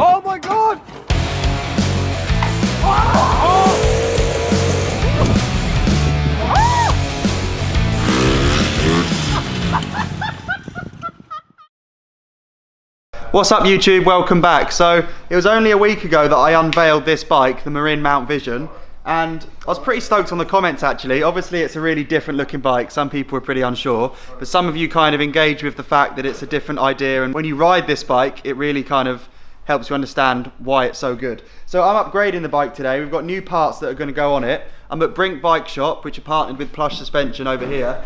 Oh my god! What's up YouTube, welcome back. So it was only a week ago that I unveiled this bike, the Marin Mount Vision, and I was pretty stoked on the comments actually. Obviously it's a really different looking bike, some people were pretty unsure, but some of you kind of engage with the fact that it's a different idea, and when you ride this bike it really kind of helps you understand why it's so good. So I'm upgrading the bike today. We've got new parts that are going to go on it. I'm at Brink Bike Shop, which are partnered with Plush Suspension over here.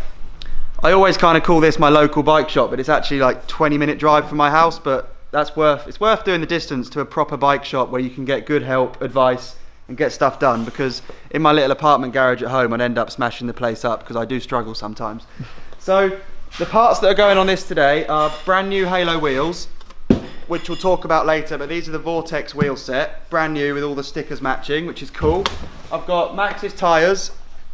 I always kind of call this my local bike shop, but it's actually like 20-minute drive from my house, but it's worth doing the distance to a proper bike shop where you can get good help, advice, and get stuff done, because in my little apartment garage at home I'd end up smashing the place up because I do struggle sometimes. So the parts that are going on this today are brand new Halo wheels, which we'll talk about later, but these are the Vortex wheel set, brand new with all the stickers matching, which is cool. I've got Maxxis tyres,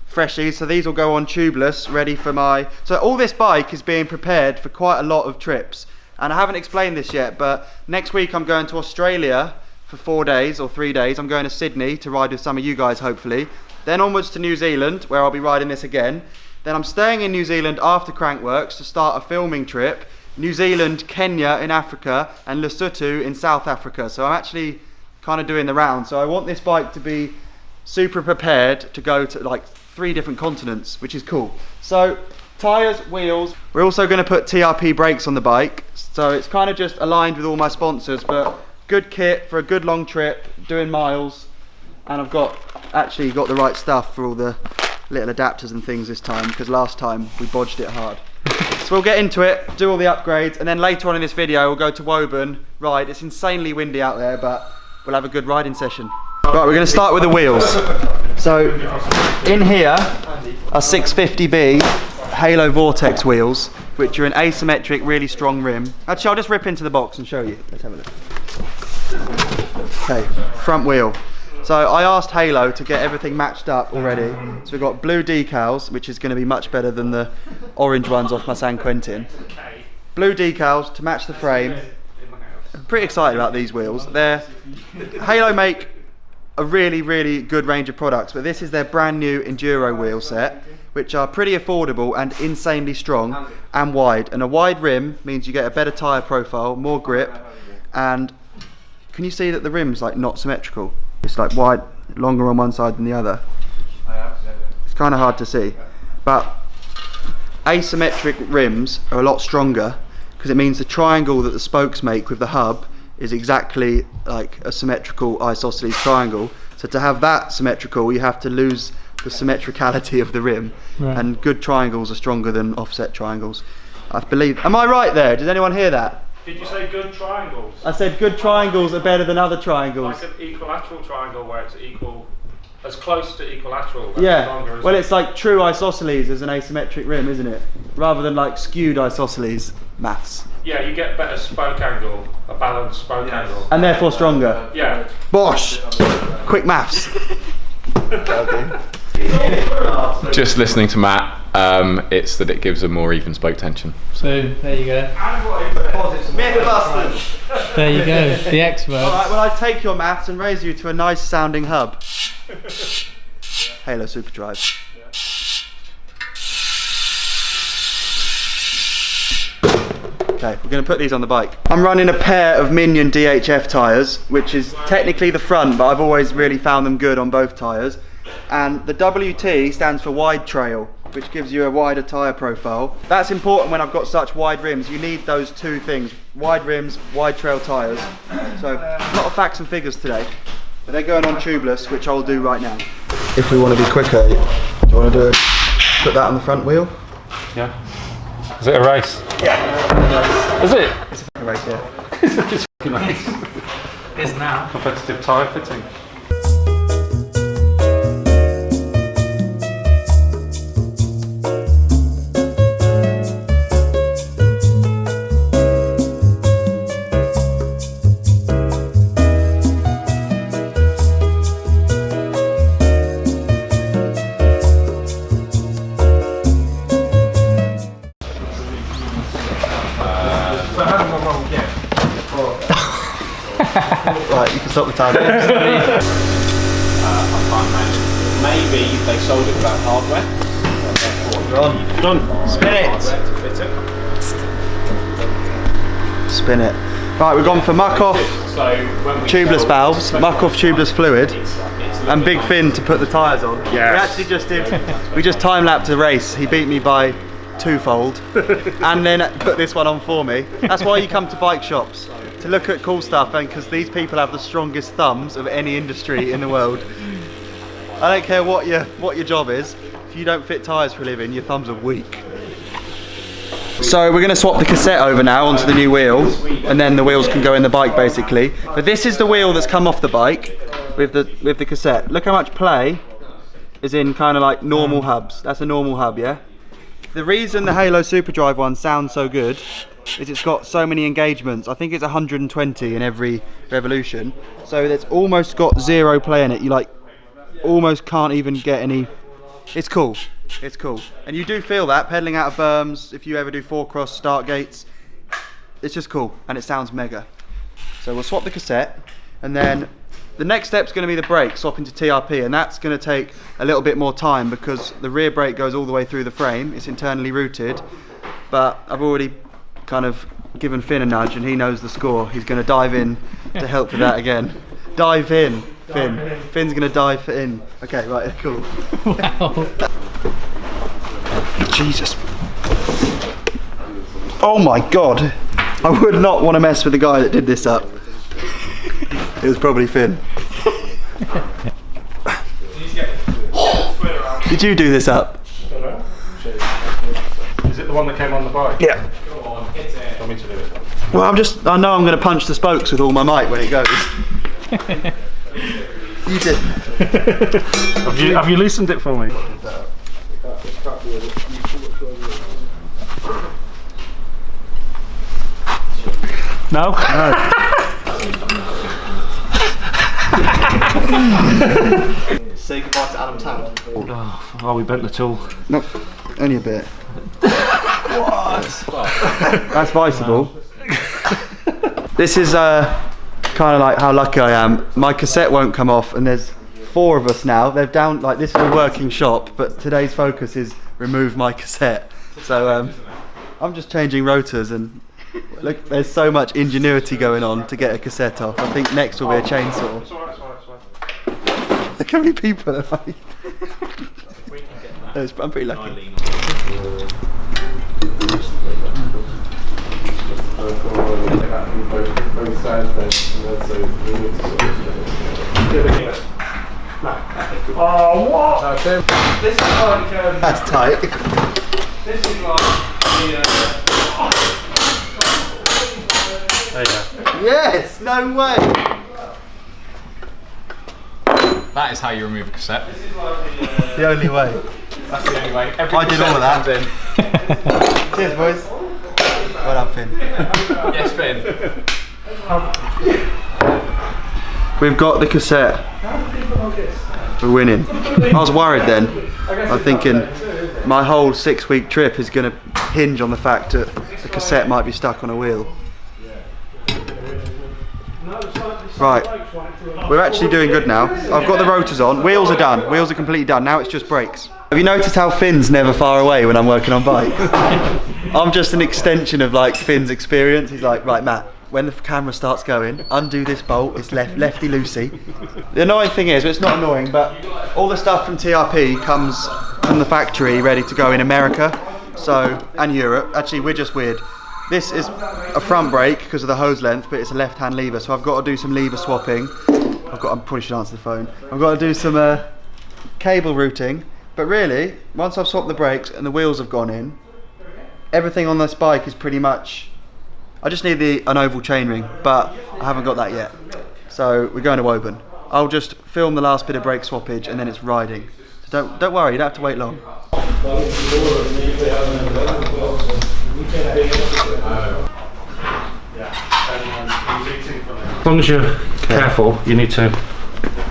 freshies, so these will go on tubeless, ready for my... So all this bike is being prepared for quite a lot of trips, and I haven't explained this yet, but next week I'm going to Australia for 4 days or 3 days. I'm going to Sydney to ride with some of you guys hopefully, then onwards to New Zealand where I'll be riding this again, then I'm staying in New Zealand after Crankworks to start a filming trip, New Zealand, Kenya in Africa, and Lesotho in South Africa. So I'm actually kind of doing the round. So I want this bike to be super prepared to go to like 3 different continents, which is cool. So tyres, wheels. We're also going to put TRP brakes on the bike. So it's kind of just aligned with all my sponsors, but good kit for a good long trip, doing miles. And I've actually got the right stuff for all the little adapters and things this time, because last time we bodged it hard. So we'll get into it, do all the upgrades, and then later on in this video we'll go to Woburn, ride. It's insanely windy out there, but we'll have a good riding session. Right, we're going to start with the wheels. So in here are 650B Halo Vortex wheels, which are an asymmetric, really strong rim. Actually, I'll just rip into the box and show you. Let's have a look. Okay, front wheel. So I asked Halo to get everything matched up already. So we've got blue decals, which is going to be much better than the orange ones off my San Quentin. Blue decals to match the frame. I'm pretty excited about these wheels. Halo make a really, really good range of products, but this is their brand new Enduro wheel set, which are pretty affordable and insanely strong and wide. And a wide rim means you get a better tyre profile, more grip, and can you see that the rim's like not symmetrical? It's like wide, longer on one side than the other. It's kind of hard to see, but asymmetric rims are a lot stronger because it means the triangle that the spokes make with the hub is exactly like a symmetrical isosceles triangle. So to have that symmetrical, you have to lose the symmetricality of the rim, right. And good triangles are stronger than offset triangles, I believe. Am I right there? Did anyone hear that? Did you say good triangles? I said good triangles are better than other triangles. Like an equilateral triangle where it's equal, as close to equilateral. Yeah, well it's like true isosceles as an asymmetric rim, isn't it? Rather than like skewed isosceles. Maths. Yeah, you get better spoke angle, a balanced spoke angle. And therefore stronger. Yeah. Bosh! Quick maths. Just listening to Matt, it's that it gives a more even spoke tension. So there you go. Mythbusters. There you go, the expert. Alright, well I take your maths and raise you to a nice sounding hub. Halo Superdrive. Okay, we're going to put these on the bike. I'm running a pair of Minion DHF tyres, which is technically the front, but I've always really found them good on both tyres. And the WT stands for wide trail, which gives you a wider tyre profile. That's important when I've got such wide rims. You need those two things, wide rims, wide trail tyres. So a lot of facts and figures today, but they're going on tubeless, which I'll do right now. If we want to be quicker, do you want to put that on the front wheel? Yeah. Is it a race? Yeah. Is it? It's a race, yeah. It's a race. It is now. Competitive tyre fitting. Right, you can stop the time. I can't imagine. Maybe they sold it without hardware. Done. Spin it. Spin it. Right, we've gone for muck off tubeless valves, muck off tubeless fluid, and Big Finn to put the tyres on. Yes. We actually just did. We just time lapsed a race. He beat me by twofold, and then put this one on for me. That's why you come to bike shops, to look at cool stuff, and because these people have the strongest thumbs of any industry in the world. I don't care what your job is. If you don't fit tyres for a living, your thumbs are weak. So we're going to swap the cassette over now onto the new wheel, and then the wheels can go in the bike basically. But this is the wheel that's come off the bike with the cassette. Look how much play is in kind of like normal hubs. That's a normal hub, yeah? The reason the Halo Superdrive one sounds so good is it's got so many engagements. I think it's 120 in every revolution. So it's almost got zero play in it. You like almost can't even get any. It's cool. It's cool. And you do feel that pedaling out of berms, if you ever do 4-cross start gates. It's just cool and it sounds mega. So we'll swap the cassette, and then the next step's going to be the brake, swapping to TRP, and that's going to take a little bit more time because the rear brake goes all the way through the frame. It's internally routed, but I've already kind of given Finn a nudge and he knows the score. He's going to dive in to help with that again. Dive in, Finn. Finn's going to dive in. Okay, right, cool. Wow. Jesus. Oh my god. I would not want to mess with the guy that did this up. It was probably Finn. Did you do this up? Is it the one that came on the bike? Yeah. Want me to do it? Well, I know I'm going to punch the spokes with all my might when it goes. You did. Have you loosened it for me? No? No. Say goodbye to Adam Town. Oh, we bent the tool. Nope, only a bit. What? That's viceable. This is kind of like how lucky I am. My cassette won't come off, and there's 4 of us now. They're down, like, this is a working shop, but today's focus is remove my cassette. So I'm just changing rotors, and look, there's so much ingenuity going on to get a cassette off. I think next will be a chainsaw. It's alright. Look how many people are like. I'm pretty lucky. Oh, what? This is like That's tight. this is like the There you go. Yes, no way. That is how you remove a cassette. The only way. That's the only way. I did all of that. Cheers, boys. Well done, Finn. Yes, Finn. We've got the cassette. We're winning. I was worried then. I'm thinking my whole 6-week trip is going to hinge on the fact that the cassette might be stuck on a wheel. Right, we're actually doing good now. I've got the rotors on, wheels are done, wheels are completely done, now it's just brakes. Have you noticed how Finn's never far away when I'm working on bikes? I'm just an extension of like Finn's experience. He's like, right Matt, when the camera starts going, undo this bolt, it's lefty loosey. The annoying thing is, well, it's not annoying, but all the stuff from TRP comes from the factory ready to go in America, and Europe. Actually, we're just weird. This is a front brake because of the hose length, but it's a left-hand lever, so I've got to do some lever swapping. I probably should answer the phone. I've got to do some cable routing, but really, once I've swapped the brakes and the wheels have gone in, everything on this bike is pretty much. I just need an oval chainring, but I haven't got that yet. So we're going to Woburn. I'll just film the last bit of brake swappage and then it's riding. So don't worry, you don't have to wait long. As long as you're careful, you need to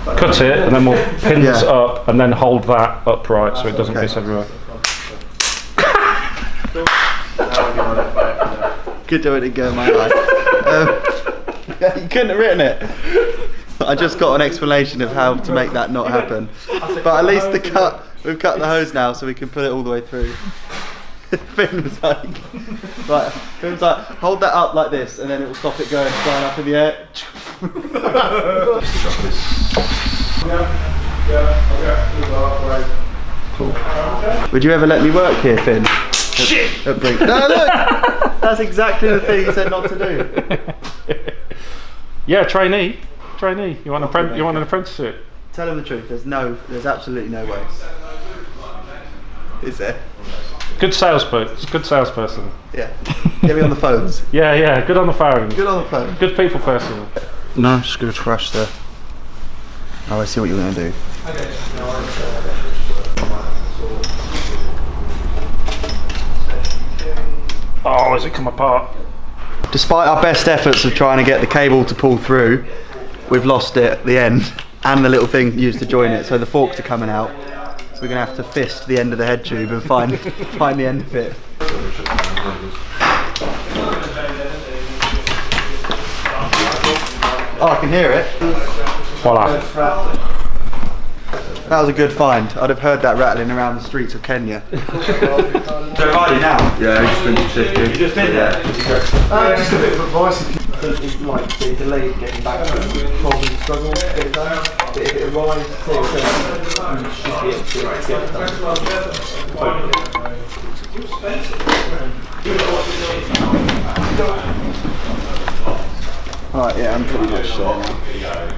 cut it and then we'll pin this up and then hold that upright so it doesn't piss everywhere. Good doing it, go my eye. You couldn't have written it. I just got an explanation of how to make that not happen. But at least we've cut the hose now, so we can put it all the way through. Finn was like, hold that up like this, and then it will stop it going flying up in the air. Cool. Would you ever let me work here, Finn? Shit! At Brink. No, look! That's exactly the thing you said not to do. Yeah, trainee. You want an apprenticeship? Tell him the truth. There's absolutely no way. Is there? Good salesperson. Yeah. Get me on the phones. Yeah, good on the phone. Good on the phone. Good people person. No, just gonna crush the. Oh, I see what you're gonna do. Oh, has it come apart? Despite our best efforts of trying to get the cable to pull through, we've lost it at the end and the little thing used to join it. So the forks are coming out. We're gonna have to fist the end of the head tube and find the end of it. Oh, I can hear it. Voila. That was a good find. I'd have heard that rattling around the streets of Kenya. So riding now? Yeah, I've just been to shift. You just been there? Just a bit of advice. It's like the delay getting back to probably struggle to get it done. But if it arrives, say you should be able to get it done. Alright, yeah, I'm pretty much there now.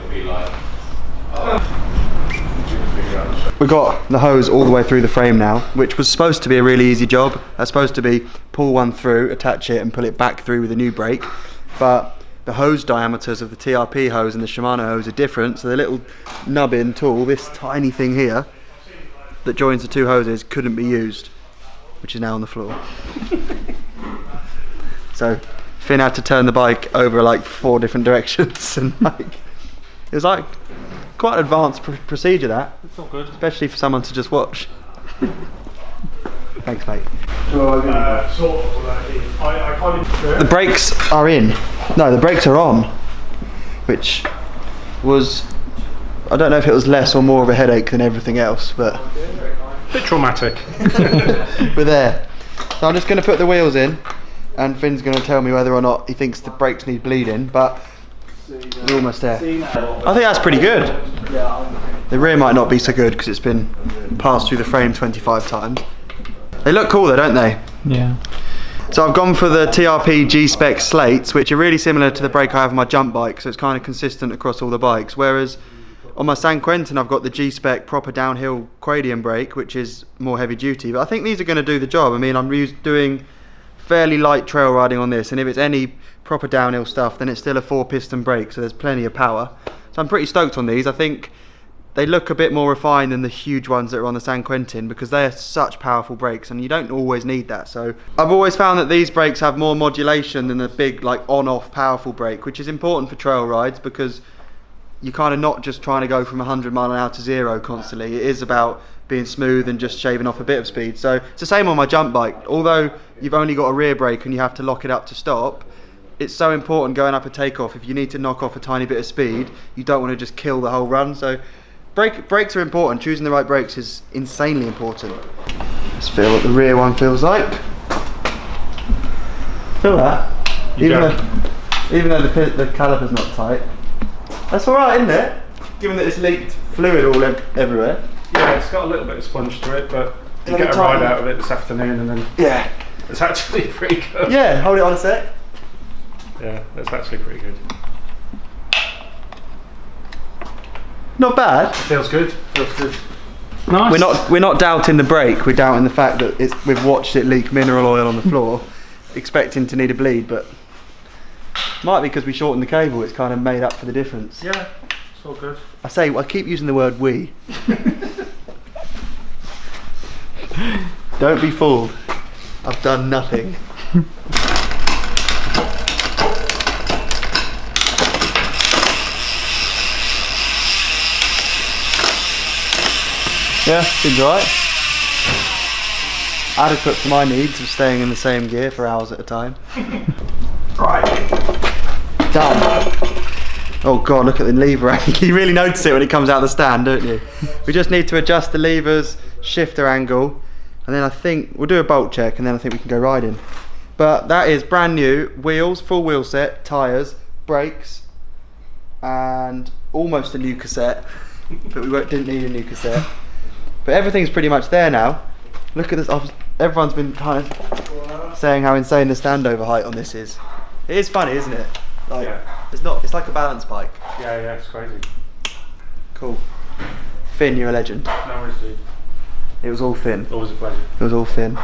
We got the hose all the way through the frame now, which was supposed to be a really easy job. That's supposed to be pull one through, attach it and pull it back through with a new brake. But the hose diameters of the TRP hose and the Shimano hose are different, so the little nubbin tool, this tiny thing here that joins the two hoses, couldn't be used, which is now on the floor. So Finn had to turn the bike over like 4 different directions, and like it was like quite an advanced procedure, that. It's all good. Especially for someone to just watch. Thanks, mate. The brakes are in. No, the brakes are on. Which was, I don't know if it was less or more of a headache than everything else, but Bit traumatic. we're there. So I'm just going to put the wheels in, and Finn's going to tell me whether or not he thinks the brakes need bleeding, but we're almost there. I think that's pretty good. The rear might not be so good because it's been passed through the frame 25 times. They look cool though, don't they? Yeah. So I've gone for the TRP G-Spec slates, which are really similar to the brake I have on my jump bike, so it's kind of consistent across all the bikes. Whereas on my San Quentin I've got the G-Spec proper downhill Quadium brake, which is more heavy duty. But I think these are going to do the job. I mean, I'm doing fairly light trail riding on this, and if it's any proper downhill stuff, then it's still a 4-piston brake, so there's plenty of power. So I'm pretty stoked on these. I think they look a bit more refined than the huge ones that are on the San Quentin because they are such powerful brakes, and you don't always need that. So I've always found that these brakes have more modulation than the big like on-off powerful brake, which is important for trail rides because you're kind of not just trying to go from 100 mile an hour to 0 constantly. It is about being smooth and just shaving off a bit of speed. So it's the same on my jump bike. Although you've only got a rear brake and you have to lock it up to stop, it's so important going up a takeoff. If you need to knock off a tiny bit of speed, you don't want to just kill the whole run. So brakes are important. Choosing the right brakes is insanely important. Let's feel what the rear one feels like. Feel that? Even though the caliper's not tight. That's alright, isn't it? Given that it's leaked fluid all everywhere. Yeah, it's got a little bit of sponge to it, but you get a ride out of it this afternoon, and then yeah, it's actually pretty good. Yeah, hold it on a sec. Yeah, that's actually pretty good. Not bad. Feels good. Feels good. Nice. We're not doubting the brake. We're doubting the fact that we've watched it leak mineral oil on the floor, expecting to need a bleed, but might be because we shortened the cable. It's kind of made up for the difference. Yeah, it's all good. I keep using the word we. Don't be fooled. I've done nothing. Yeah, seems alright. Adequate for my needs of staying in the same gear for hours at a time. Right. Done. Oh god, look at the lever. You really notice it when it comes out of the stand, don't you? We just need to adjust the levers, shifter angle, and then I think we'll do a bolt check, and then I think we can go riding. But that is brand new wheels, full wheel set, tyres, brakes, and almost a new cassette. But we didn't need a new cassette. But everything's pretty much there now. Look at this. Everyone's been kind of saying how insane the standover height on this is. It is funny, isn't it? Like, Yeah. it's like a balance bike. Yeah, it's crazy. Cool. Finn, you're a legend. No worries, dude. It was all Finn. Always a pleasure. It was all Finn.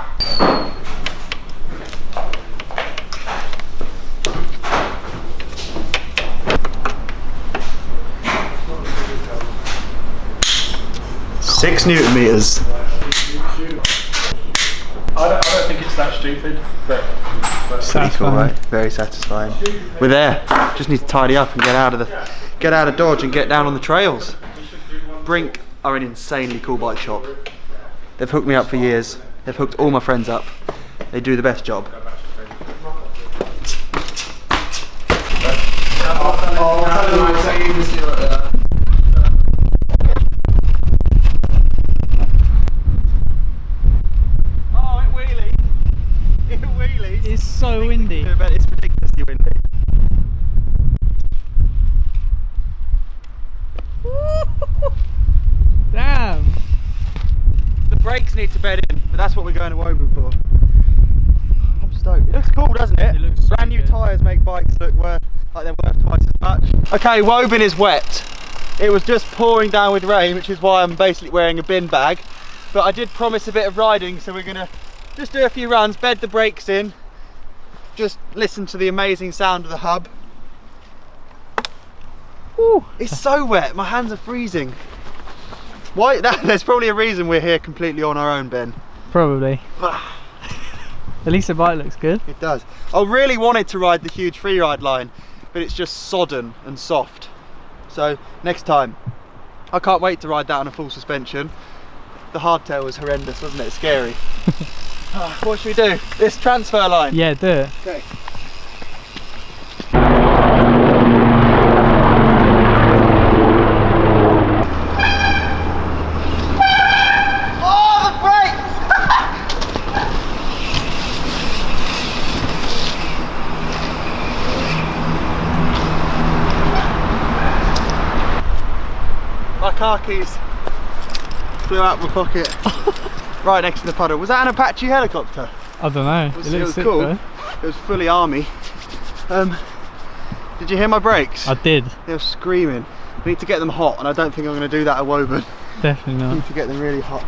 Six Newton meters. I don't think it's that stupid, but Pretty cool, right? Very satisfying. We're there. Just need to tidy up and get out of Dodge and get down on the trails. Brink are an insanely cool bike shop. They've hooked me up for years. They've hooked all my friends up. They do the best job. Oh, it wheelies. It wheelies. It's so windy. But it's ridiculously windy. Damn. The brakes need to bed in, but that's what we're going to Woburn for. I'm stoked. It looks cool, doesn't it? It looks so Brand new good. tyres make bikes look like they're worth twice as much. Okay, Woburn is wet. It was just pouring down with rain, which is why I'm basically wearing a bin bag. But I did promise a bit of riding, so we're gonna just do a few runs, bed the brakes in, just listen to the amazing sound of the hub. Woo. It's so wet, my hands are freezing. Why? There's probably a reason we're here completely on our own, Ben. Probably. At least the bike looks good. It does. I really wanted to ride the huge free ride line, but it's just sodden and soft. So next time, I can't wait to ride that on a full suspension. The hardtail was horrendous, wasn't it? Scary. What should we do? This transfer line. Yeah, do it. Okay. Oh, the brakes! My car keys flew out of my pocket. Right next to the puddle. Was that an Apache helicopter? I don't know. It It looks was sick cool. though. It was fully army. Did you hear my brakes? I did. They were screaming. We need to get them hot, and I don't think I'm going to do that at Woburn. Definitely I not. need to get them really hot.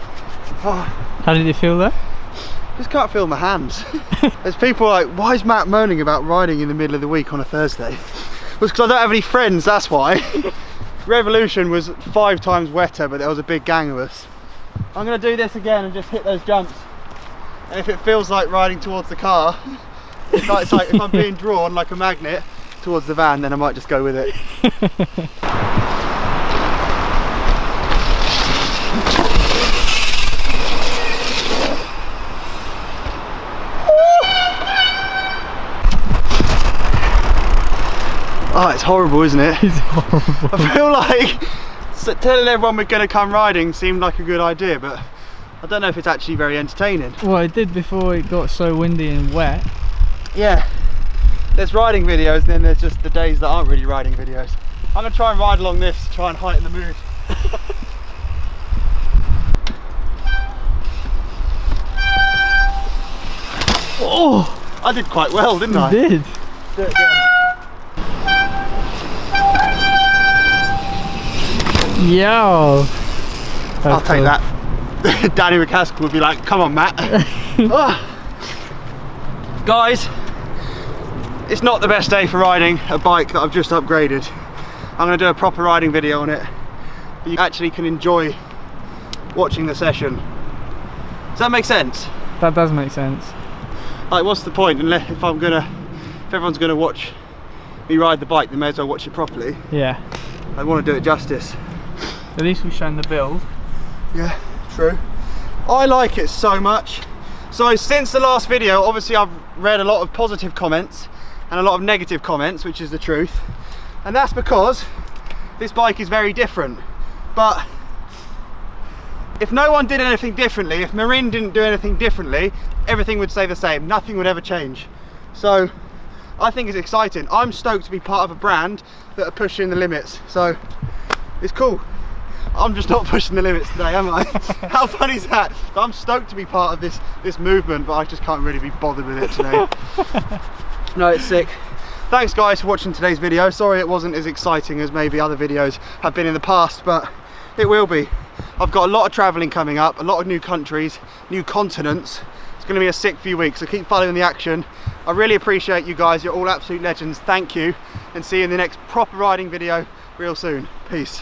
Oh, How did it feel though? just can't feel my hands. There's people like, why is Matt moaning about riding in the middle of the week on a Thursday? Well, it's because I don't have any friends, that's why. Revolution was 5 times wetter, but there was a big gang of us. I'm going to do this again and just hit those jumps. And if it feels like riding towards the car, it's like if I'm being drawn like a magnet towards the van, then I might just go with it. Oh, it's horrible, isn't it? It's horrible. I feel like telling everyone we're going to come riding seemed like a good idea, but I don't know if it's actually very entertaining. Well, it did before it got so windy and wet. Yeah, there's riding videos, and then there's just the days that aren't really riding videos. I'm going to try and ride along this to try and heighten the mood. Oh, I did quite well, didn't I? you did. Do it again. Yo. I'll take that. Danny McCaskill would be like, come on, Matt. Guys, it's not the best day for riding a bike that I've just upgraded. I'm going to do a proper riding video on it. You actually can enjoy watching the session. Does that make sense? That does make sense. Like, what's the point? Unless if everyone's gonna watch me ride the bike, they may as well watch it properly. Yeah. I want to do it justice. At least we've shown the build. Yeah, true. I like it so much. So since the last video, obviously I've read a lot of positive comments, and a lot of negative comments, which is the truth. And that's because this bike is very different. But if no one did anything differently, if Marin didn't do anything differently, everything would stay the same. Nothing would ever change. So I think it's exciting. I'm stoked to be part of a brand that are pushing the limits. So it's cool. I'm just not pushing the limits today, am I? How funny is that? But I'm stoked to be part of this movement, but I just can't really be bothered with it today. No, it's sick. Thanks guys for watching today's video. Sorry it wasn't as exciting as maybe other videos have been in the past, but it will be. I've got a lot of traveling coming up, a lot of new countries, new continents. It's going to be a sick few weeks, so keep following the action. I really appreciate you guys. You're all absolute legends. Thank you, and see you in the next proper riding video real soon. Peace.